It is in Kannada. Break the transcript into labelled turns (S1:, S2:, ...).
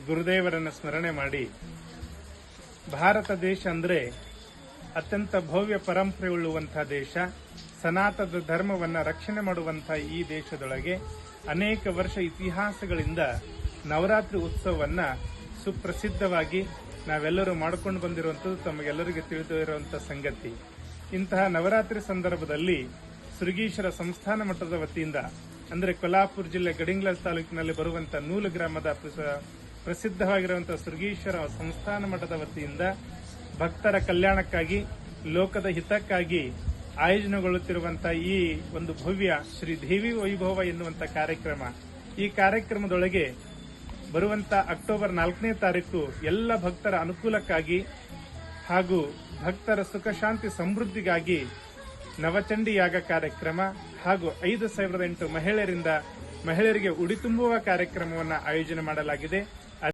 S1: ಗುರುದೇವರನ್ನು ಸ್ಮರಣೆ ಮಾಡಿ, ಭಾರತ ದೇಶ ಅಂದ್ರೆ ಅತ್ಯಂತ ಭವ್ಯ ಪರಂಪರೆ ಉಳ್ಳುವಂತಹ ದೇಶ, ಸನಾತನ ಧರ್ಮವನ್ನು ರಕ್ಷಣೆ ಮಾಡುವಂತಹ ಈ ದೇಶದೊಳಗೆ ಅನೇಕ ವರ್ಷ ಇತಿಹಾಸಗಳಿಂದ ನವರಾತ್ರಿ ಉತ್ಸವವನ್ನ ಸುಪ್ರಸಿದ್ಧವಾಗಿ ನಾವೆಲ್ಲರೂ ಮಾಡಿಕೊಂಡು ಬಂದಿರುವಂಥದ್ದು ತಮಗೆಲ್ಲರಿಗೂ ತಿಳಿದು ಇರುವಂತಹ ಸಂಗತಿ. ಇಂತಹ ನವರಾತ್ರಿ ಸಂದರ್ಭದಲ್ಲಿ ಸೃಗೀಶ್ವರ ಸಂಸ್ಥಾನ ಮಠದ ವತಿಯಿಂದ ಅಂದರೆ ಕೊಲ್ಹಾಪುರ ಜಿಲ್ಲೆ ಗಡಿಂಗ್ಲ ತಾಲೂಕಿನಲ್ಲಿ ಬರುವಂತಹ ನೂಲು ಗ್ರಾಮದ ಪ್ರಸಿದ್ಧವಾಗಿರುವಂತಹ ಸೃಗೀಶ್ವರ ಸಂಸ್ಥಾನ ಮಠದ ವತಿಯಿಂದ ಭಕ್ತರ ಕಲ್ಯಾಣಕ್ಕಾಗಿ, ಲೋಕದ ಹಿತಕ್ಕಾಗಿ ಆಯೋಜನೆಗೊಳ್ಳುತ್ತಿರುವಂತಹ ಈ ಒಂದು ಭವ್ಯ ಶ್ರೀ ದೇವಿ ವೈಭವ ಎನ್ನುವಂತಹ ಕಾರ್ಯಕ್ರಮ. ಈ ಕಾರ್ಯಕ್ರಮದೊಳಗೆ ಬರುವಂತ ಅಕ್ಟೋಬರ್ 4ನೇ ತಾರೀಕು ಎಲ್ಲ ಭಕ್ತರ ಅನುಕೂಲಕ್ಕಾಗಿ ಹಾಗೂ ಭಕ್ತರ ಸುಖ ಶಾಂತಿ ಸಮೃದ್ಧಿಗಾಗಿ ನವಚಂಡಿ ಯಾಗ ಕಾರ್ಯಕ್ರಮ ಹಾಗೂ 5,008 ಮಹಿಳೆಯರಿಗೆ ಉಡಿ ತುಂಬುವ ಕಾರ್ಯಕ್ರಮವನ್ನು ಆಯೋಜನೆ ಮಾಡಲಾಗಿದೆ.